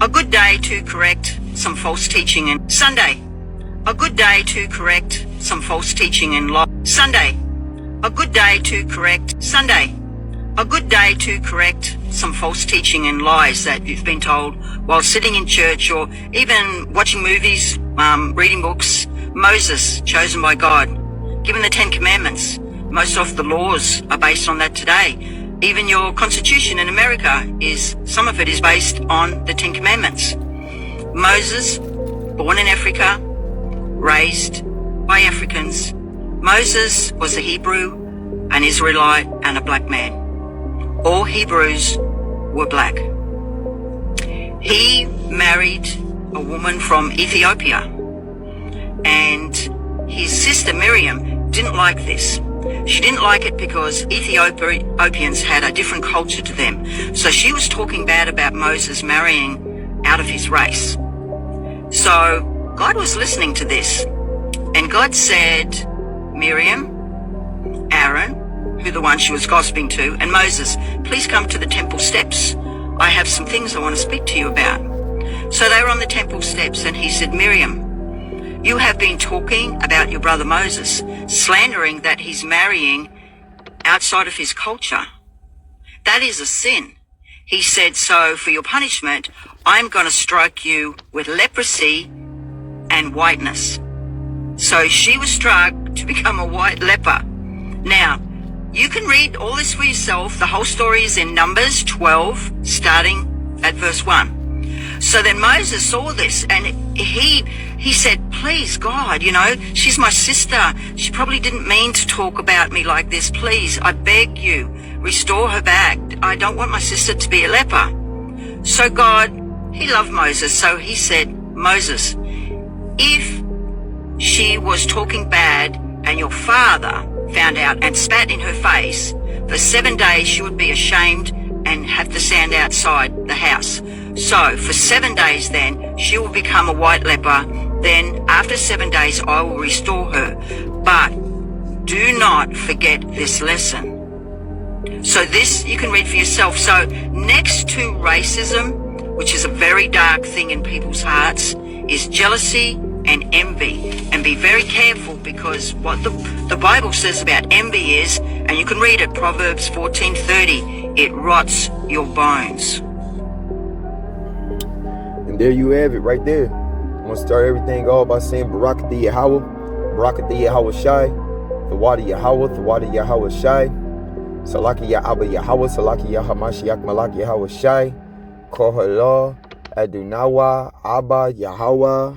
A good day to correct some false teaching. And Sunday, a good day to correct some false teaching and lies. Sunday, a good day to correct. Sunday, a good day to correct some false teaching and lies that you've been told while sitting in church or even watching movies, reading books. Moses, chosen by God, given the 10 Commandments. Most of the laws are based on that today. Even your Constitution in America some of it is based on the 10 Commandments. Moses, born in Africa, raised by Africans. Moses was a Hebrew, an Israelite, and a black man. All Hebrews were black. He married a woman from Ethiopia, and his sister Miriam didn't like this. She didn't like it because Ethiopians had a different culture to them. So she was talking bad about Moses marrying out of his race. So God was listening to this, and God said, Miriam, Aaron, who the one she was gossiping to, and Moses, please come to the temple steps. I have some things I want to speak to you about. So they were on the temple steps, and he said, Miriam, you have been talking about your brother Moses, slandering that he's marrying outside of his culture. That is a sin. He said, so for your punishment, I'm going to strike you with leprosy and whiteness. So she was struck to become a white leper. Now, you can read all this for yourself. The whole story is in Numbers 12, starting at verse 1. So then Moses saw this, and he said, please, God, she's my sister. She probably didn't mean to talk about me like this. Please, I beg you, restore her back. I don't want my sister to be a leper. So God, he loved Moses. So he said, Moses, if she was talking bad and your father found out and spat in her face, for 7 days she would be ashamed and have to stand outside the house. So for 7 days then she will become a white leper. Then after 7 days I will restore her. But do not forget this lesson. So this you can read for yourself. So next to racism, which is a very dark thing in people's hearts, is jealousy and envy. And be very careful, because what the Bible says about envy is, and you can read it, Proverbs 14:30, it rots your bones. And there you have it right there. I'm going to start everything off by saying Barakatha Yahweh, Barakatha Yahweh Shai, Thawada Yahweh, Thawada Yahweh Shai, Salaki Yahweh Yahweh, Salaki Yahamashiach Malak Yahweh Shai, Kohala, Adunawa, Abba Yahweh,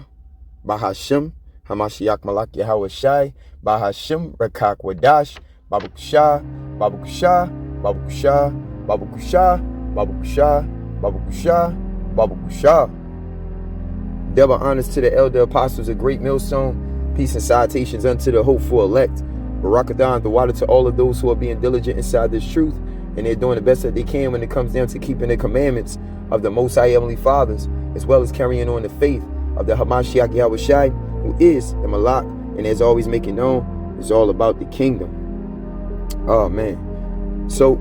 Bahashim, Hamashiach Malak Yahweh Shai, Bahashim, Rakak Wadash, Babukusha, Babukusha, Babukusha, Babukusha, Babukusha, Babukusha, Babukusha. Double honors to the elder apostles of Great Millstone. Peace and salutations unto the hopeful elect. Barakadan, the water to all of those who are being diligent inside this truth, and they're doing the best that they can when it comes down to keeping the commandments of the Most High Heavenly Fathers, as well as carrying on the faith of the Hamashiach Yahweh Shai, who is the Malak, and as always making known, is all about the kingdom. Oh man. So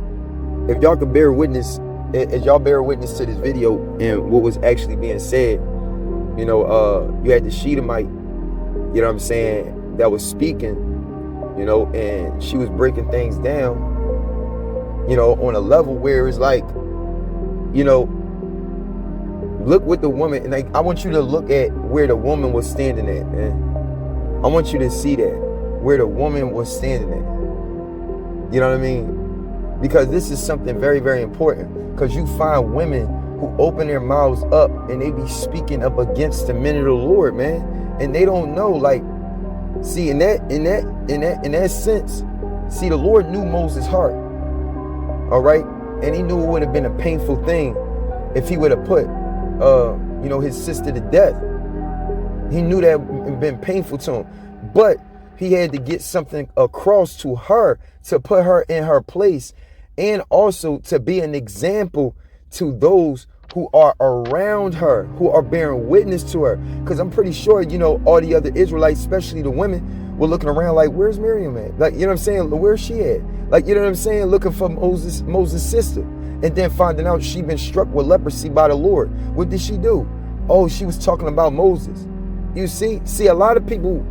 if y'all could bear witness, as y'all bear witness to this video and what was actually being said, you had the Shedamite, you know what I'm saying, that was speaking, and she was breaking things down, on a level where it's like, look what the woman, and I want you to look at where the woman was standing at, man. I want you to see that, where the woman was standing at. You know what I mean? Because this is something very, very important. Because you find women who open their mouths up and they be speaking up against the men of the Lord, man. And they don't know, like, see, in that sense, see, the Lord knew Moses' heart. All right? And he knew it would have been a painful thing if he would have put his sister to death. He knew that would have been painful to him. But he had to get something across to her to put her in her place, and also to be an example to those who are around her, who are bearing witness to her. Because I'm pretty sure, all the other Israelites, especially the women, were looking around like, where's Miriam at? Like, you know what I'm saying? Where's she at? Like, you know what I'm saying? Looking for Moses' sister. and then finding out she'd been struck with leprosy by the Lord. What did she do? Oh, she was talking about Moses. You see, a lot of people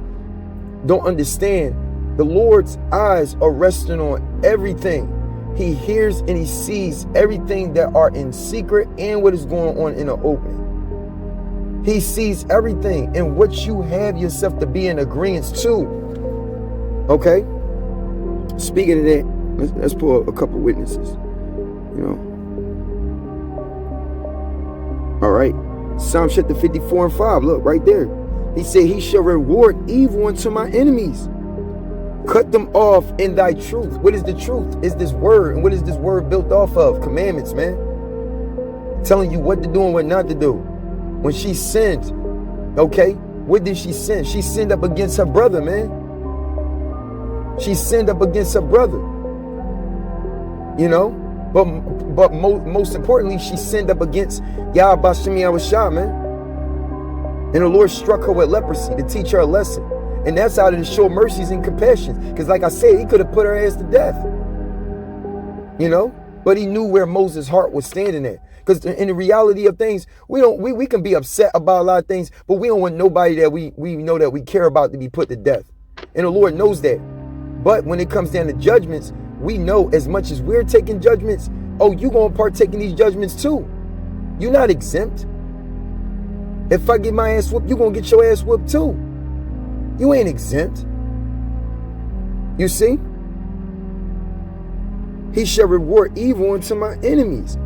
don't understand. The Lord's eyes are resting on everything. He hears and he sees everything that are in secret and what is going on in the open. He sees everything and what you have yourself to be in agreement to. Okay? Speaking of that, let's pull a couple witnesses. You know. All right. Psalm chapter 54 and 5. Look, right there. He said, he shall reward evil unto my enemies. Cut them off in thy truth. What is the truth? It's this word. And what is this word built off of? Commandments, man. Telling you what to do and what not to do. When she sinned, okay, what did she sin? She sinned up against her brother, man. She sinned up against her brother. You know? But most importantly, she sinned up against Yahweh Bashim Yahushua, man. And the Lord struck her with leprosy to teach her a lesson. And that's out of the show mercies and compassion. Because like I said, he could have put her ass to death. You know? But he knew where Moses' heart was standing at. Because in the reality of things, we can be upset about a lot of things, but we don't want nobody that we know that we care about to be put to death. And the Lord knows that. But when it comes down to judgments, we know as much as we're taking judgments, oh, you're going to partake in these judgments too. You're not exempt. If I get my ass whooped, you're going to get your ass whooped too. You ain't exempt. You see? He shall reward evil unto my enemies.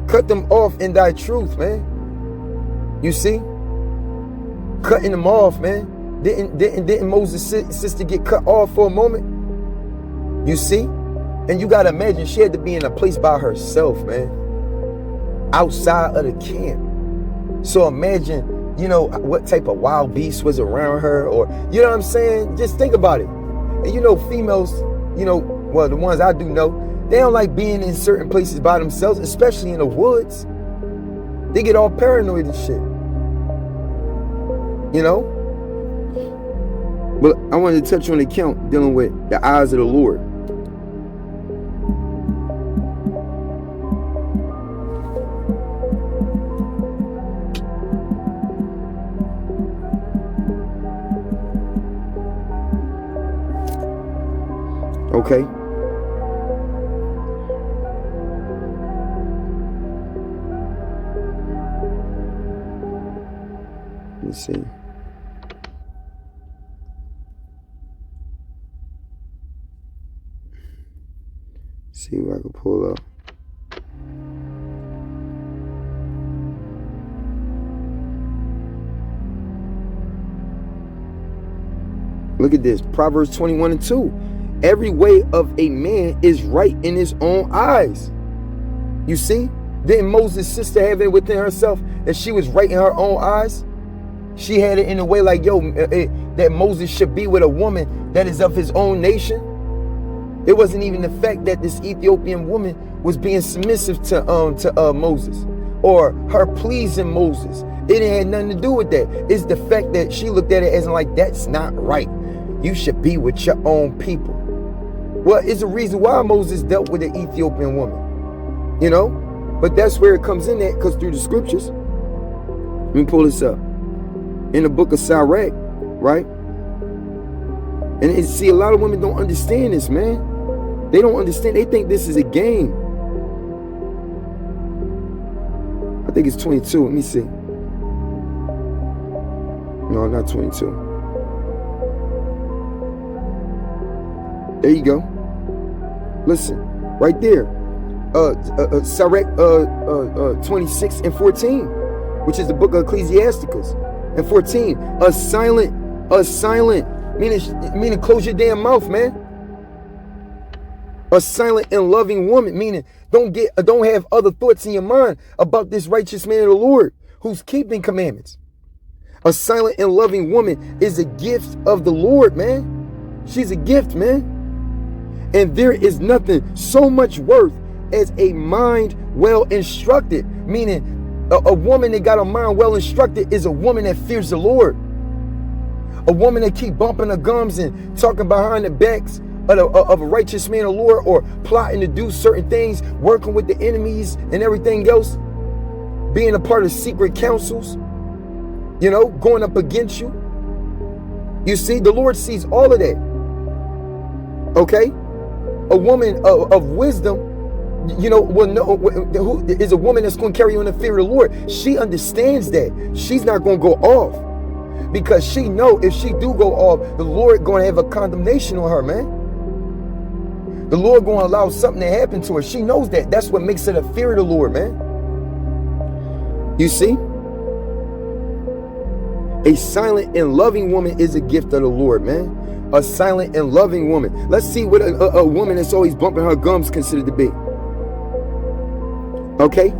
Cut them off in thy truth, man. You see? Cutting them off, man. Didn't Moses' sister get cut off for a moment? You see? And you got to imagine she had to be in a place by herself, man. Outside of the camp. So imagine, you know, what type of wild beast was around her, or, you know what I'm saying? Just think about it. And you know, females, you know, well, the ones I do know, they don't like being in certain places by themselves, especially in the woods. They get all paranoid and shit. You know? But I wanted to touch on the account dealing with the eyes of the Lord. Okay. Let's see. See if I can pull up. Look at this. Proverbs 21 and 2. Every way of a man is right in his own eyes. You see? Didn't Moses' sister have it within herself that she was right in her own eyes? She had it in a way like, that Moses should be with a woman that is of his own nation. It wasn't even the fact that this Ethiopian woman was being submissive to Moses, or her pleasing Moses. It had nothing to do with that. It's the fact that she looked at it as like, that's not right. You should be with your own people. Well, it's a reason why Moses dealt with the Ethiopian woman. You know? But that's where it comes in at, because through the scriptures. Let me pull this up. In the book of Sirach, right? And see, a lot of women don't understand this, man. They don't understand. They think this is a game. I think it's 22. Let me see. No, not 22. There you go. Listen, right there. Sirach 26 and 14, which is the book of Ecclesiasticus. And 14, a silent, meaning close your damn mouth, man. A silent and loving woman, meaning don't have other thoughts in your mind about this righteous man of the Lord who's keeping commandments. A silent and loving woman is a gift of the Lord, man. She's a gift, man. And there is nothing so much worth as a mind well instructed, meaning a woman that got a mind well instructed is a woman that fears the Lord. A woman that keep bumping her gums and talking behind the backs of a righteous man of the Lord, or plotting to do certain things, working with the enemies and everything else, being a part of secret councils, you know, going up against you. You see, the Lord sees all of that. Okay? A woman of wisdom, you know, will know who is a woman that's going to carry on the fear of the Lord. She understands that. She's not going to go off, because she know if she do go off, the Lord going to have a condemnation on her, man. The Lord going to allow something to happen to her. She knows that. That's what makes it a fear of the Lord, man. You see? A silent and loving woman is a gift of the Lord, man. A silent and loving woman. Let's see what a woman that's always bumping her gums considered to be. Okay?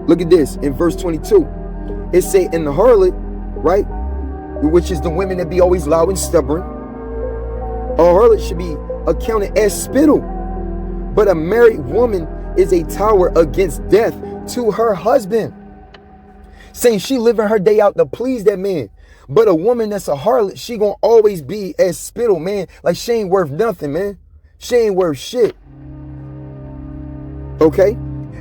Look at this in verse 22. It say, in the harlot, right, which is the women that be always loud and stubborn, a harlot should be accounted as spittle, but a married woman is a tower against death to her husband. Saying she living her day out to please that man. But a woman that's a harlot, she gonna always be as spittle, man. Like she ain't worth nothing, man. She ain't worth shit. Okay?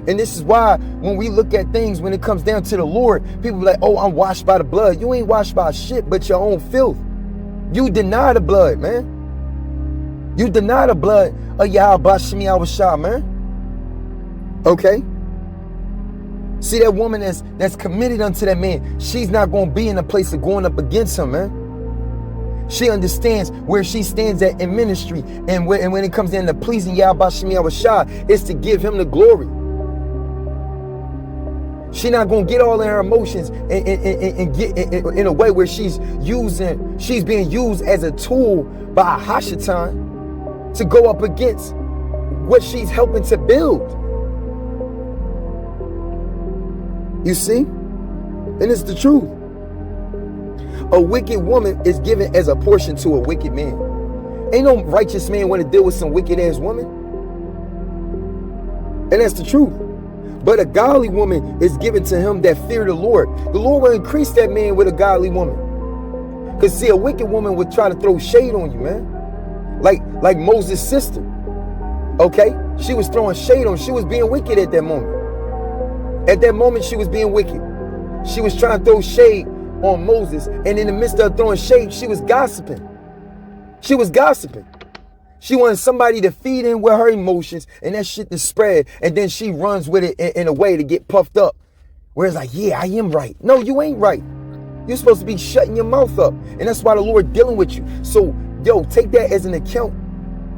And this is why when we look at things, when it comes down to the Lord, people be like, oh, I'm washed by the blood. You ain't washed by shit but your own filth. You deny the blood, man. You deny the blood of Yahweh Shemi Awashah, man. Okay? See, that woman that's committed unto that man, she's not going to be in a place of going up against him, man. She understands where she stands at in ministry. And when it comes down to pleasing Yahweh Shemi Awashah, it's to give him the glory. She's not going to get all in her emotions and get in a way where she's being used as a tool by Hashatan to go up against what she's helping to build. You see? And it's the truth. A wicked woman is given as a portion to a wicked man. Ain't no righteous man want to deal with some wicked ass woman. And that's the truth. But a godly woman is given to him that fear the Lord. The Lord will increase that man with a godly woman. Because see, a wicked woman would try to throw shade on you, man. Like Moses' sister. Okay? She was throwing shade on. She was being wicked at that moment. At that moment, she was being wicked. She was trying to throw shade on Moses. And in the midst of throwing shade, she was gossiping. She was gossiping. She wanted somebody to feed in with her emotions and that shit to spread. And then she runs with it in a way to get puffed up. Where it's like, yeah, I am right. No, you ain't right. You're supposed to be shutting your mouth up. And that's why the Lord dealing with you. So, yo, take that as an account,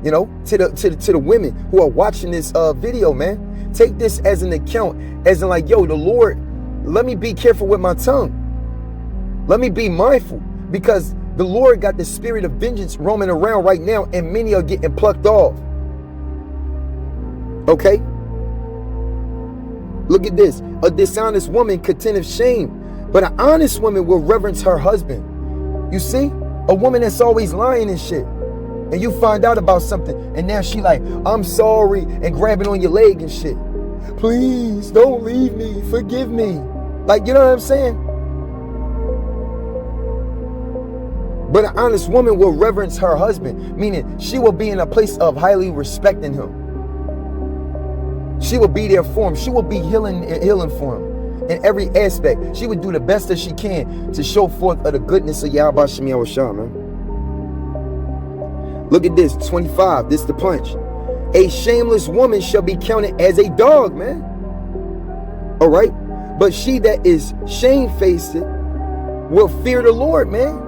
you know, to the women who are watching this video, man. Take this as an account, as in like, yo, the Lord, let me be careful with my tongue. Let me be mindful, because the Lord got the spirit of vengeance roaming around right now, and many are getting plucked off. Okay? Look at this. A dishonest woman contendeth shame, but an honest woman will reverence her husband. You see? A woman that's always lying and shit. And you find out about something, and now she like, I'm sorry, and grabbing on your leg and shit. Please don't leave me. Forgive me. Like, you know what I'm saying? But an honest woman will reverence her husband, meaning she will be in a place of highly respecting him. She will be there for him. She will be healing for him in every aspect. She would do the best that she can to show forth of the goodness of Yahweh Shemi Awashah, man. Look at this, 25. This is the punch. A shameless woman shall be counted as a dog, man. All right? But she that is shamefaced will fear the Lord, man.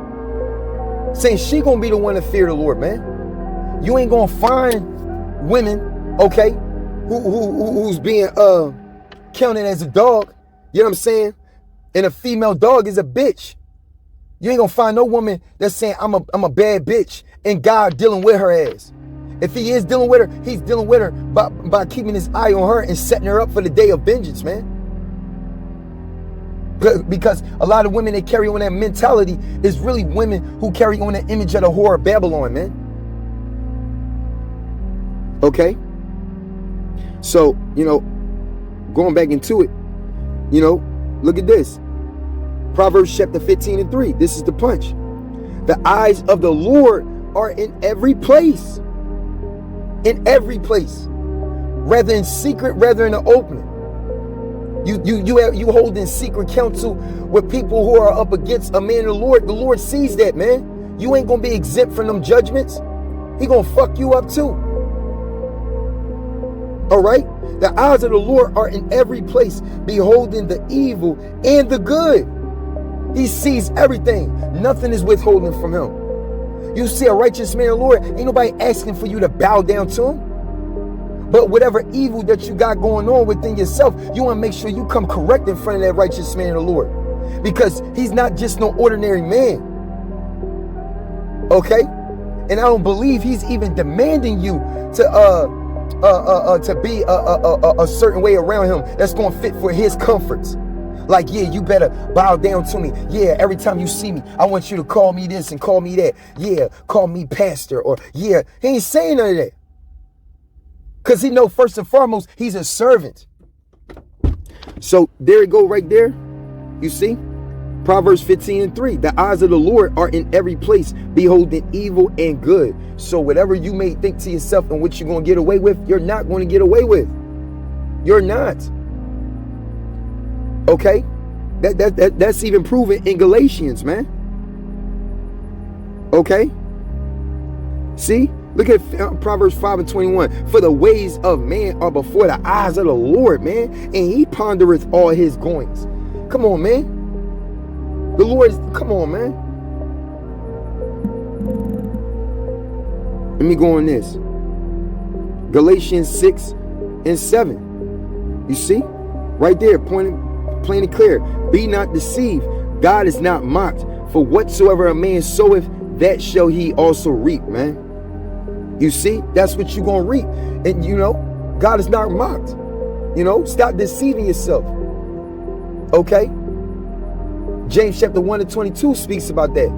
Saying she gonna be the one to fear the Lord, man. You ain't gonna find women, okay, who's being counted as a dog. You know what I'm saying? And a female dog is a bitch. You ain't gonna find no woman that's saying I'm a bad bitch and God dealing with her ass. If he is dealing with her, he's dealing with her by keeping his eye on her and setting her up for the day of vengeance, man. Because a lot of women that carry on that mentality is really women who carry on that image of the whore of Babylon, man. Okay? So, you know, going back into it, you know, look at this. Proverbs chapter 15:3. This is the punch. The eyes of the Lord are in every place. In every place. Rather in secret, rather in the open. You hold in secret counsel with people who are up against a man of the Lord. The Lord sees that, man. You ain't gonna be exempt from them judgments. He gonna fuck you up too. All right? The eyes of the Lord are in every place, beholding the evil and the good. He sees everything. Nothing is withholding from him. You see a righteous man of the Lord, ain't nobody asking for you to bow down to him. But whatever evil that you got going on within yourself, you want to make sure you come correct in front of that righteous man of the Lord. Because he's not just no ordinary man. Okay? And I don't believe he's even demanding you to be a certain way around him that's going to fit for his comforts. Like, yeah, you better bow down to me. Yeah, every time you see me, I want you to call me this and call me that. Yeah, call me pastor. Or, yeah, he ain't saying none of that. Because he know first and foremost, he's a servant. So there you go right there. You see? Proverbs 15:3. The eyes of the Lord are in every place, beholding evil and good. So whatever you may think to yourself and what you're going to get away with, you're not going to get away with. You're not. Okay? That's even proven in Galatians, man. Okay? See? Look at Proverbs 5:21. For the ways of man are before the eyes of the Lord, man, and he pondereth all his goings. Come on, man. The Lord is, come on, man. Let me go on this. Galatians 6:7. You see? Right there, pointing plain and clear. Be not deceived. God is not mocked. For whatsoever a man soweth, that shall he also reap, man. You see, that's what you're going to reap. And you know, God is not mocked. You know, stop deceiving yourself. Okay? James chapter 1:22 speaks about that.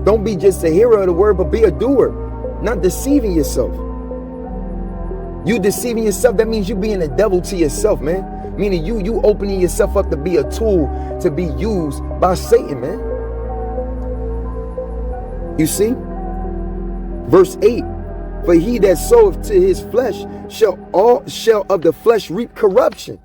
Don't be just a hearer of the word, but be a doer. Not deceiving yourself. You deceiving yourself, that means you being a devil to yourself, man. Meaning you opening yourself up to be a tool to be used by Satan, man. You see? Verse 8. For he that soweth to his flesh shall of the flesh reap corruption.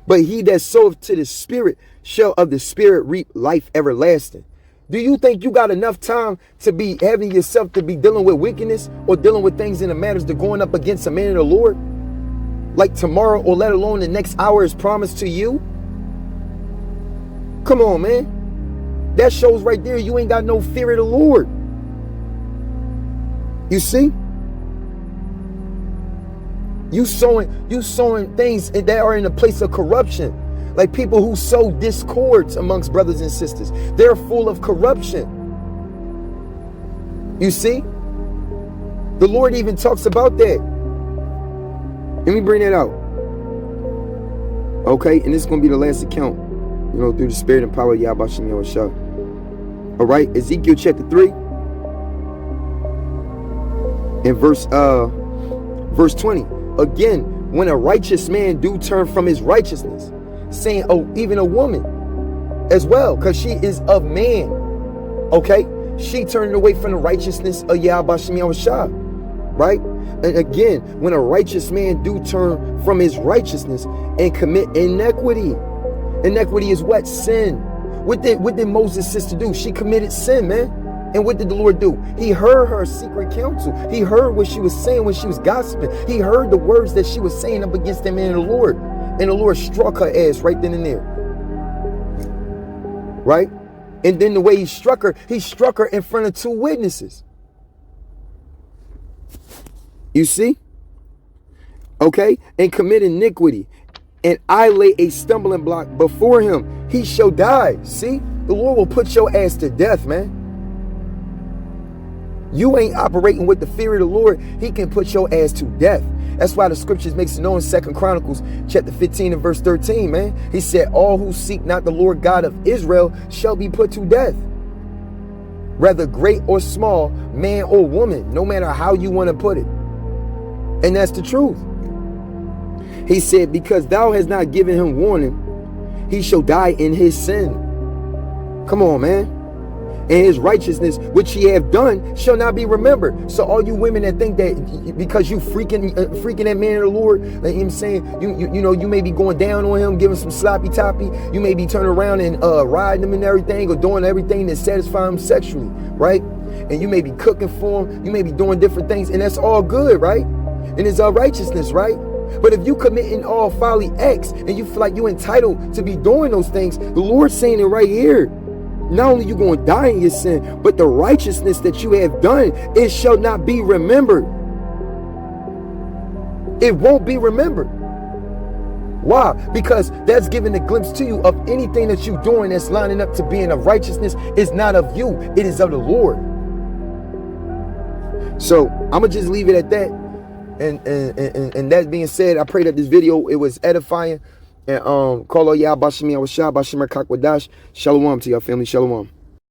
But he that soweth to the Spirit shall of the Spirit reap life everlasting. Do you think you got enough time to be having yourself to be dealing with wickedness or dealing with things in the matters to going up against a man of the Lord? Like tomorrow or let alone the next hour is promised to you? Come on, man. That shows right there you ain't got no fear of the Lord. You see? You sowing things that are in a place of corruption. Like people who sow discords amongst brothers and sisters. They're full of corruption. You see? The Lord even talks about that. Let me bring that out. Okay, and this is going to be the last account. You know, through the spirit and power of Yahweh Shem Yahushua. All right, Ezekiel chapter 3. In verse 20. Again, when a righteous man do turn from his righteousness, saying, oh, even a woman as well, because she is of man. Okay? She turned away from the righteousness of Yahweh Shem Yahushua. Right? And again, when a righteous man do turn from his righteousness and commit iniquity. Iniquity is what? Sin. What did Moses' sister do? She committed sin, man. And what did the Lord do? He heard her secret counsel. He heard what she was saying when she was gossiping. He heard the words that she was saying up against the man of the Lord. And the Lord struck her ass right then and there. Right? And then the way he struck her in front of 2 witnesses. You see? Okay? And commit iniquity. And I lay a stumbling block before him. He shall die. See? The Lord will put your ass to death, man. You ain't operating with the fear of the Lord, he can put your ass to death. That's why the scriptures makes it known in 2 Chronicles chapter 15 and verse 13, man. He said, all who seek not the Lord God of Israel shall be put to death. Whether great or small, man or woman, no matter how you want to put it. And that's the truth. He said, because thou hast not given him warning, he shall die in his sin. Come on, man. and his righteousness, which ye have done, shall not be remembered. So all you women that think that because you freaking that man of the Lord, like him saying, you know, you may be going down on him, giving some sloppy toppy, you may be turning around and riding him and everything, or doing everything that satisfies him sexually, right? And you may be cooking for him, you may be doing different things, and that's all good, right? And it's all righteousness, right? But if you committing all folly acts and you feel like you're entitled to be doing those things, the Lord's saying it right here. Not only you going to die in your sin, but the righteousness that you have done, it shall not be remembered. It won't be remembered. Why? Because that's giving a glimpse to you of anything that you're doing that's lining up to being of righteousness is not of you. It is of the Lord. So I'm going to just leave it at that. And that being said, I pray that this video, it was edifying. And call all y'all Bashim Yahweh Shah, Bashim Kakwadash. Shalom to y'all family. Shalom.